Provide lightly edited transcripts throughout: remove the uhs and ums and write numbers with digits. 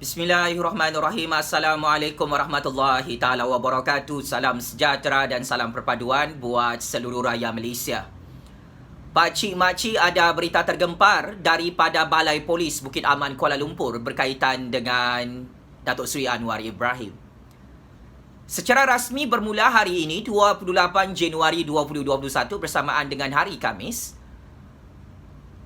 Bismillahirrahmanirrahim. Assalamualaikum warahmatullahi taala wabarakatuh. Salam sejahtera dan salam perpaduan buat seluruh rakyat Malaysia. Pakcik makcik, ada berita tergempar daripada Balai Polis Bukit Aman Kuala Lumpur berkaitan dengan Datuk Seri Anwar Ibrahim. Secara rasmi bermula hari ini 28 Januari 2021 bersamaan dengan hari Khamis,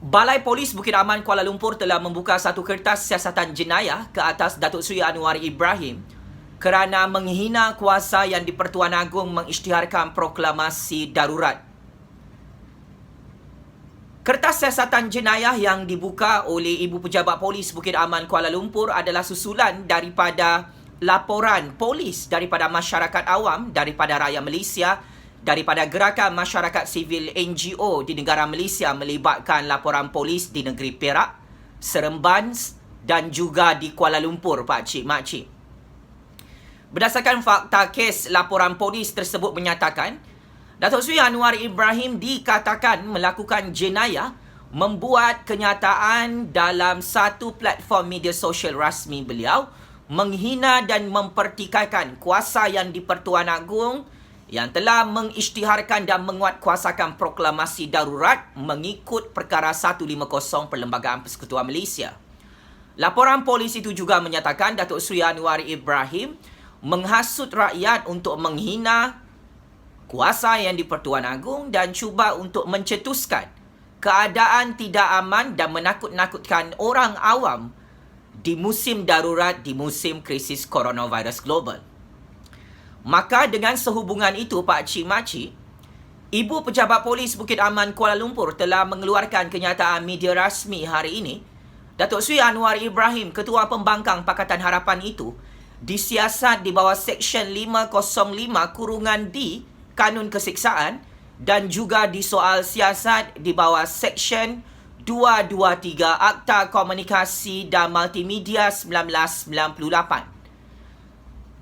Balai Polis Bukit Aman Kuala Lumpur telah membuka satu kertas siasatan jenayah ke atas Datuk Seri Anwar Ibrahim kerana menghina kuasa yang di-Pertuan Agong mengisytiharkan proklamasi darurat. Kertas siasatan jenayah yang dibuka oleh Ibu Pejabat Polis Bukit Aman Kuala Lumpur adalah susulan daripada laporan polis daripada masyarakat awam, daripada rakyat Malaysia, daripada gerakan masyarakat sivil NGO di negara Malaysia melibatkan laporan polis di negeri Perak, Seremban dan juga di Kuala Lumpur, pakcik makcik. Berdasarkan fakta kes, laporan polis tersebut menyatakan Datuk Seri Anwar Ibrahim dikatakan melakukan jenayah membuat kenyataan dalam satu platform media sosial rasmi beliau menghina dan mempertikaikan kuasa yang di-Pertuan Agong yang telah mengisytiharkan dan menguatkuasakan proklamasi darurat mengikut Perkara 150 Perlembagaan Persekutuan Malaysia. Laporan polis itu juga menyatakan Datuk Seri Anwar Ibrahim menghasut rakyat untuk menghina kuasa yang di-Pertuan Agong dan cuba untuk mencetuskan keadaan tidak aman dan menakut-nakutkan orang awam di musim darurat, di musim krisis coronavirus global. Maka dengan sehubungan itu, pakcik makcik, Ibu Pejabat Polis Bukit Aman Kuala Lumpur telah mengeluarkan kenyataan media rasmi hari ini. Datuk Seri Anwar Ibrahim, Ketua Pembangkang Pakatan Harapan itu, disiasat di bawah Seksyen 505(d) Kanun Kesiksaan dan juga disoal siasat di bawah Seksyen 223 Akta Komunikasi dan Multimedia 1998.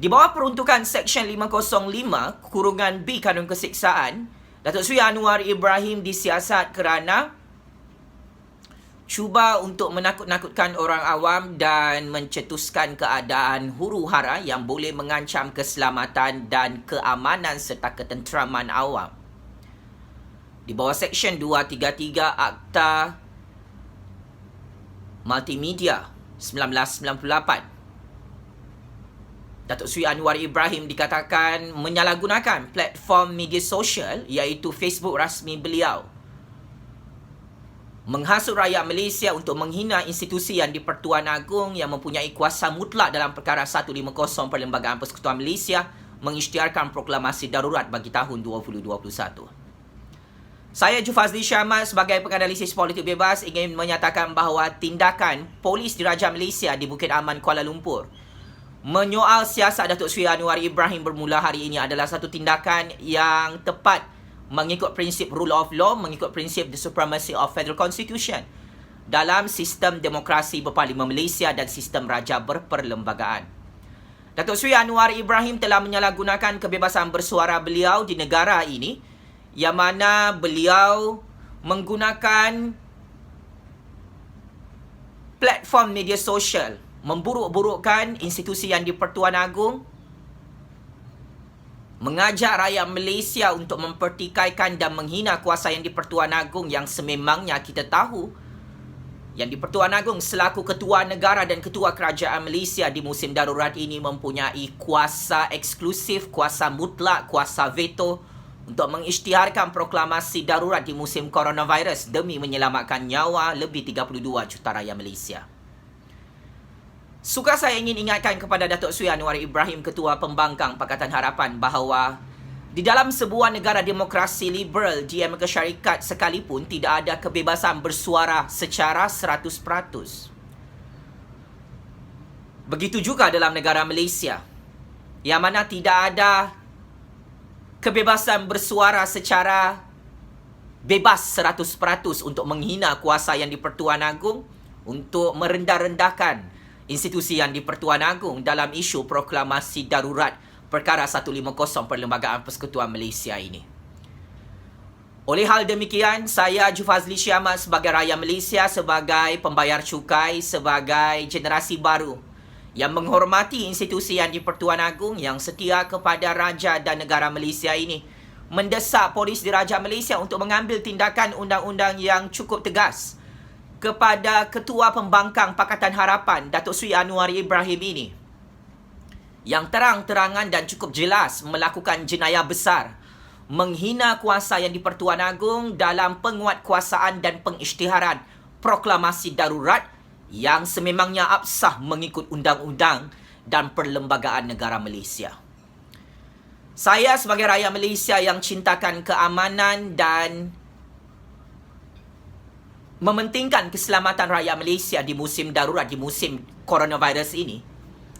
Di bawah peruntukan Seksyen 505(b) Kanun Kesiksaan, Datuk Seri Anwar Ibrahim disiasat kerana cuba untuk menakut-nakutkan orang awam dan mencetuskan keadaan huru-hara yang boleh mengancam keselamatan dan keamanan serta ketenteraman awam. Di bawah Seksyen 233 Akta Multimedia 1998, Datuk Seri Anwar Ibrahim dikatakan menyalahgunakan platform media sosial iaitu Facebook rasmi beliau, menghasut rakyat Malaysia untuk menghina institusi yang di-Pertuan Agong yang mempunyai kuasa mutlak dalam Perkara 150 Perlembagaan Persekutuan Malaysia mengisytiharkan proklamasi darurat bagi tahun 2021. Saya Jufazli Syahmat sebagai penganalisis politik bebas ingin menyatakan bahawa tindakan polis Diraja Malaysia di Bukit Aman Kuala Lumpur menyoal siasat Datuk Seri Anwar Ibrahim bermula hari ini adalah satu tindakan yang tepat mengikut prinsip rule of law, mengikut prinsip the supremacy of federal constitution dalam sistem demokrasi berparlimen Malaysia dan sistem raja berperlembagaan. Datuk Seri Anwar Ibrahim telah menyalahgunakan kebebasan bersuara beliau di negara ini yang mana beliau menggunakan platform media sosial memburuk-burukkan institusi yang di-Pertuan Agong, mengajak rakyat Malaysia untuk mempertikaikan dan menghina kuasa yang di-Pertuan Agong yang sememangnya kita tahu yang di-Pertuan Agong selaku ketua negara dan ketua kerajaan Malaysia di musim darurat ini mempunyai kuasa eksklusif, kuasa mutlak, kuasa veto untuk mengisytiharkan proklamasi darurat di musim coronavirus demi menyelamatkan nyawa lebih 32 juta rakyat Malaysia. Suka saya ingin ingatkan kepada Datuk Seri Anwar Ibrahim, Ketua Pembangkang Pakatan Harapan, bahawa di dalam sebuah negara demokrasi liberal di Amerika Syarikat sekalipun tidak ada kebebasan bersuara secara 100%. Begitu juga dalam negara Malaysia, yang mana tidak ada kebebasan bersuara secara bebas 100% untuk menghina kuasa yang di-Pertuan Agong, untuk merendah-rendahkan institusi yang di-Pertuan Agong dalam isu proklamasi darurat Perkara 150 Perlembagaan Persekutuan Malaysia ini. Oleh hal demikian, saya Jufazli Syahmat sebagai rakyat Malaysia, sebagai pembayar cukai, sebagai generasi baru yang menghormati institusi yang di-Pertuan Agong, yang setia kepada Raja dan negara Malaysia ini, mendesak polis Diraja Malaysia untuk mengambil tindakan undang-undang yang cukup tegas kepada Ketua Pembangkang Pakatan Harapan, Datuk Seri Anwar Ibrahim ini, yang terang-terangan dan cukup jelas melakukan jenayah besar, menghina kuasa yang di-Pertuan Agong dalam penguatkuasaan dan pengisytiharan proklamasi darurat yang sememangnya absah mengikut undang-undang dan perlembagaan negara Malaysia. Saya sebagai rakyat Malaysia yang cintakan keamanan dan mementingkan keselamatan rakyat Malaysia di musim darurat, di musim coronavirus ini,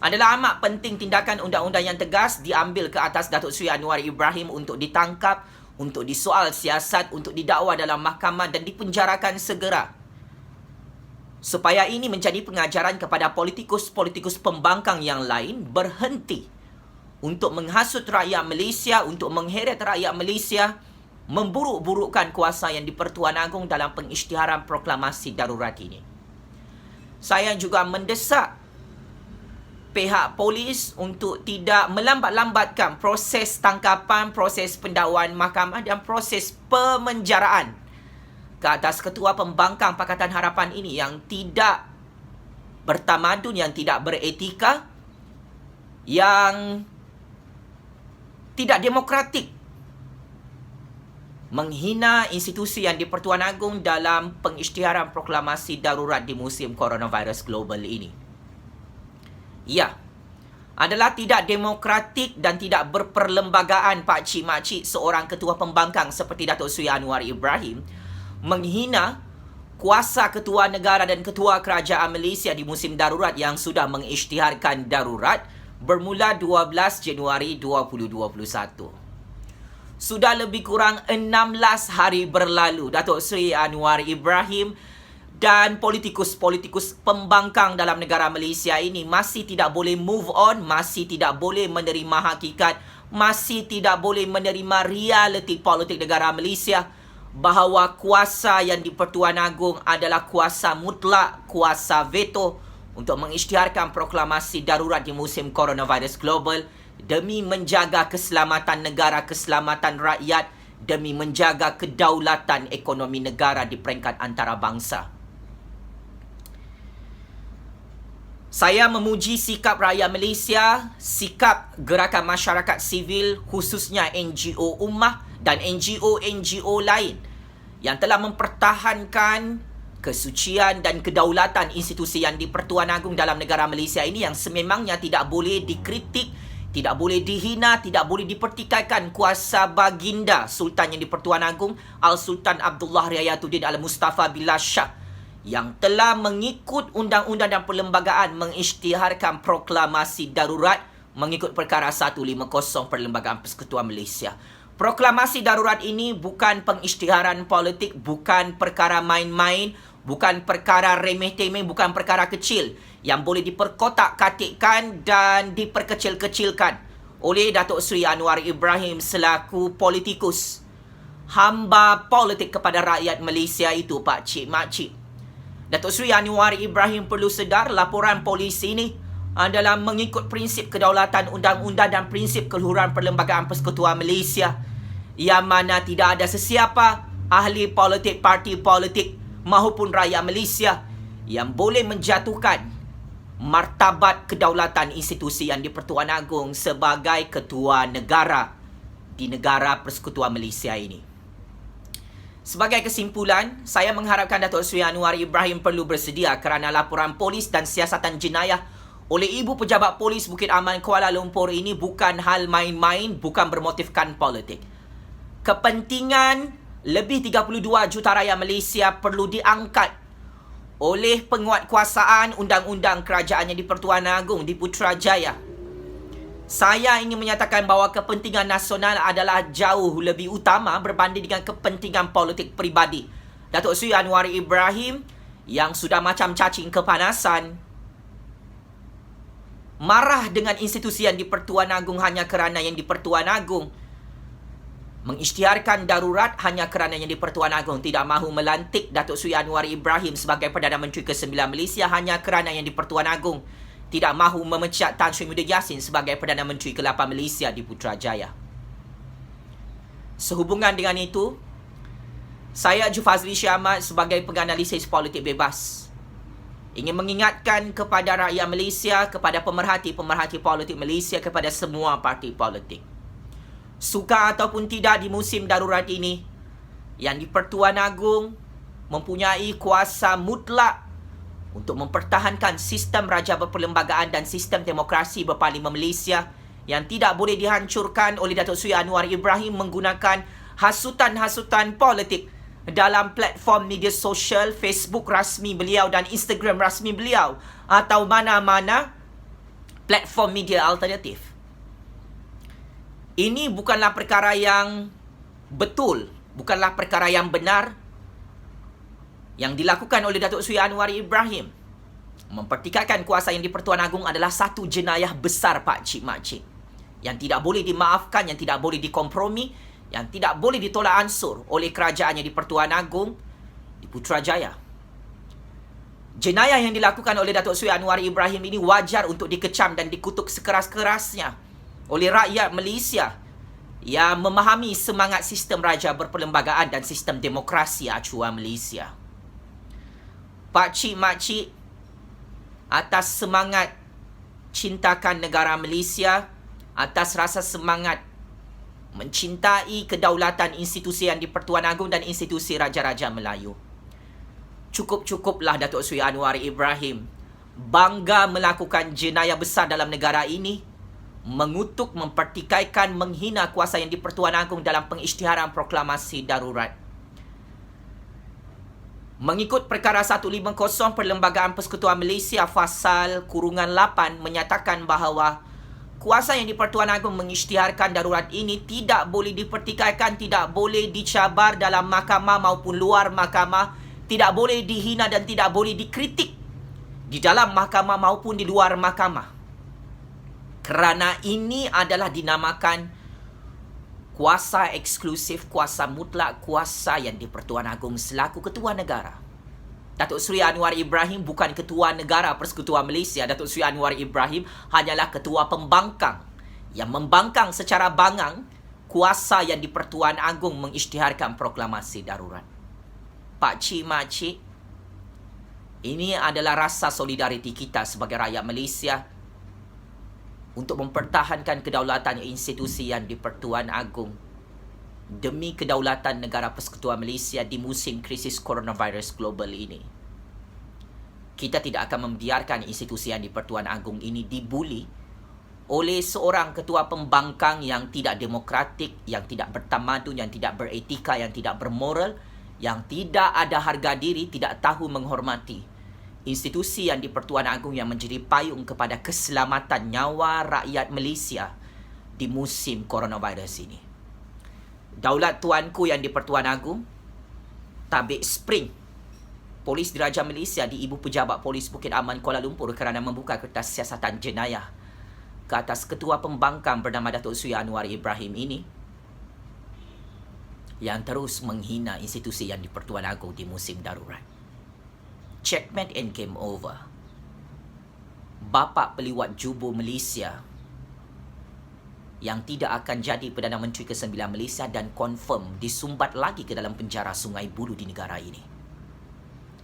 adalah amat penting tindakan undang-undang yang tegas diambil ke atas Datuk Seri Anwar Ibrahim untuk ditangkap, untuk disoal siasat, untuk didakwa dalam mahkamah dan dipenjarakan segera. Supaya ini menjadi pengajaran kepada politikus-politikus pembangkang yang lain berhenti untuk menghasut rakyat Malaysia, untuk mengheret rakyat Malaysia, memburuk-burukkan kuasa yang di-Pertuan Agong dalam pengisytiharan proklamasi darurat ini. Saya juga mendesak pihak polis untuk tidak melambat-lambatkan proses tangkapan, proses pendakwaan mahkamah dan proses pemenjaraan ke atas Ketua Pembangkang Pakatan Harapan ini yang tidak bertamadun, yang tidak beretika, yang tidak demokratik, menghina institusi yang di-Pertuan Agong dalam pengisytiharan proklamasi darurat di musim coronavirus global ini. Ya, adalah tidak demokratik dan tidak berperlembagaan Pak Cik Mak Cik seorang Ketua Pembangkang seperti Datuk Seri Anwar Ibrahim menghina kuasa Ketua Negara dan Ketua Kerajaan Malaysia di musim darurat yang sudah mengisytiharkan darurat bermula 12 Januari 2021. Sudah lebih kurang 16 hari berlalu Datuk Seri Anwar Ibrahim dan politikus-politikus pembangkang dalam negara Malaysia ini masih tidak boleh move on, masih tidak boleh menerima hakikat, masih tidak boleh menerima realiti politik negara Malaysia bahawa kuasa yang di-Pertuan Agong adalah kuasa mutlak, kuasa veto untuk mengisytiharkan proklamasi darurat di musim coronavirus global demi menjaga keselamatan negara, keselamatan rakyat, demi menjaga kedaulatan ekonomi negara di peringkat antarabangsa. Saya memuji sikap rakyat Malaysia, sikap gerakan masyarakat sivil khususnya NGO Ummah dan NGO-NGO lain yang telah mempertahankan kesucian dan kedaulatan institusi yang di-Pertuan Agong dalam negara Malaysia ini yang sememangnya tidak boleh dikritik, tidak boleh dihina, tidak boleh dipertikaikan kuasa baginda Sultan yang di-Pertuan Agong Al-Sultan Abdullah Riayatuddin Al-Mustafa Billah Shah yang telah mengikut undang-undang dan perlembagaan mengisytiharkan proklamasi darurat mengikut perkara 150 Perlembagaan Persekutuan Malaysia. Proklamasi darurat ini bukan pengisytiharan politik, bukan perkara main-main, bukan perkara remeh-temeh, bukan perkara kecil yang boleh diperkotak-katikkan dan diperkecil-kecilkan oleh Datuk Seri Anwar Ibrahim selaku politikus. Hamba politik kepada rakyat Malaysia itu Pak Cik Mak Cik. Datuk Seri Anwar Ibrahim perlu sedar laporan polis ini adalah mengikut prinsip kedaulatan undang-undang dan prinsip keluhuran Perlembagaan Persekutuan Malaysia yang mana tidak ada sesiapa ahli politik, parti politik maupun rakyat Malaysia yang boleh menjatuhkan martabat kedaulatan institusi yang di-Pertuan Agong sebagai ketua negara di negara Persekutuan Malaysia ini. Sebagai kesimpulan, saya mengharapkan Datuk Seri Anwar Ibrahim perlu bersedia kerana laporan polis dan siasatan jenayah oleh Ibu Pejabat Polis Bukit Aman Kuala Lumpur ini bukan hal main-main, bukan bermotifkan politik. Kepentingan lebih 32 juta rakyat Malaysia perlu diangkat oleh penguatkuasaan undang-undang kerajaan yang di-Pertuan Agong di Putrajaya. Saya ingin menyatakan bahawa kepentingan nasional adalah jauh lebih utama berbanding dengan kepentingan politik peribadi. Datuk Seri Anwar Ibrahim yang sudah macam cacing kepanasan marah dengan institusi yang di-Pertuan Agong hanya kerana yang di-Pertuan Agong mengisytiharkan darurat, hanya kerana yang di-Pertuan Agong tidak mahu melantik Datuk Seri Anwar Ibrahim sebagai Perdana Menteri ke-9 Malaysia, hanya kerana yang di-Pertuan Agong tidak mahu memecat Tan Sri Muda Yassin sebagai Perdana Menteri ke-8 Malaysia di Putrajaya. Sehubungan dengan itu, saya Jufazli Syahmat sebagai penganalisis politik bebas ingin mengingatkan kepada rakyat Malaysia, kepada pemerhati-pemerhati politik Malaysia, kepada semua parti politik. Suka ataupun tidak, di musim darurat ini, yang di-Pertuan Agong mempunyai kuasa mutlak untuk mempertahankan sistem raja berperlembagaan dan sistem demokrasi berparlimen Malaysia yang tidak boleh dihancurkan oleh Datuk Seri Anwar Ibrahim menggunakan hasutan-hasutan politik dalam platform media sosial, Facebook rasmi beliau dan Instagram rasmi beliau atau mana-mana platform media alternatif. Ini bukanlah perkara yang betul, bukanlah perkara yang benar yang dilakukan oleh Datuk Seri Anwar Ibrahim. Mempertikaikan kuasa yang di-Pertuan Agong adalah satu jenayah besar Pak Cik Mak Cik, yang tidak boleh dimaafkan, yang tidak boleh dikompromi, yang tidak boleh ditolak ansur oleh kerajaan yang di-Pertuan Agong di Putrajaya. Jenayah yang dilakukan oleh Datuk Seri Anwar Ibrahim ini wajar untuk dikecam dan dikutuk sekeras-kerasnya oleh rakyat Malaysia yang memahami semangat sistem raja berperlembagaan dan sistem demokrasi acuan Malaysia. Pak Cik Mak Cik, atas semangat cintakan negara Malaysia, atas rasa semangat mencintai kedaulatan institusi yang di-Pertuan Agong dan institusi Raja-Raja Melayu, cukup-cukuplah Datuk Seri Anwar Ibrahim bangga melakukan jenayah besar dalam negara ini, mengutuk, mempertikaikan, menghina kuasa yang di-Pertuan Agong dalam pengisytiharan proklamasi darurat. Mengikut perkara 150 Perlembagaan Persekutuan Malaysia Fasal Kurungan 8 menyatakan bahawa kuasa yang di-Pertuan Agong mengisytiharkan darurat ini tidak boleh dipertikaikan, tidak boleh dicabar dalam mahkamah maupun luar mahkamah, tidak boleh dihina dan tidak boleh dikritik di dalam mahkamah maupun di luar mahkamah. Kerana ini adalah dinamakan kuasa eksklusif, kuasa mutlak, kuasa yang di-Pertuan Agong selaku Ketua Negara. Datuk Seri Anwar Ibrahim bukan Ketua Negara Persekutuan Malaysia. Datuk Seri Anwar Ibrahim hanyalah Ketua Pembangkang yang membangkang secara bangang kuasa yang di-Pertuan Agong mengisytiharkan proklamasi darurat. Pak Cik Mak Cik, ini adalah rasa solidariti kita sebagai rakyat Malaysia untuk mempertahankan kedaulatan institusi yang di-Pertuan Agong demi kedaulatan negara Persekutuan Malaysia di musim krisis coronavirus global ini. Kita tidak akan membiarkan institusi yang di-Pertuan Agong ini dibuli oleh seorang ketua pembangkang yang tidak demokratik, yang tidak bertamadun, yang tidak beretika, yang tidak bermoral, yang tidak ada harga diri, tidak tahu menghormati institusi yang di-Pertuan Agong yang menjadi payung kepada keselamatan nyawa rakyat Malaysia di musim coronavirus ini. Daulat tuanku yang di-Pertuan Agong, tabik spring Polis Diraja Malaysia di Ibu Pejabat Polis Bukit Aman Kuala Lumpur kerana membuka kertas siasatan jenayah ke atas ketua pembangkang bernama Datuk Seri Anwar Ibrahim ini yang terus menghina institusi yang di-Pertuan Agong di musim darurat. Checkmate and game over. Bapa peliwat jubur Malaysia yang tidak akan jadi Perdana Menteri ke-9 Malaysia dan confirm disumbat lagi ke dalam penjara Sungai Buloh di negara ini.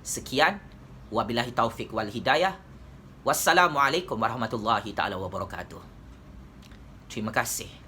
Sekian, wabillahi taufik wal hidayah. Wassalamualaikum warahmatullahi taala wabarakatuh. Terima kasih.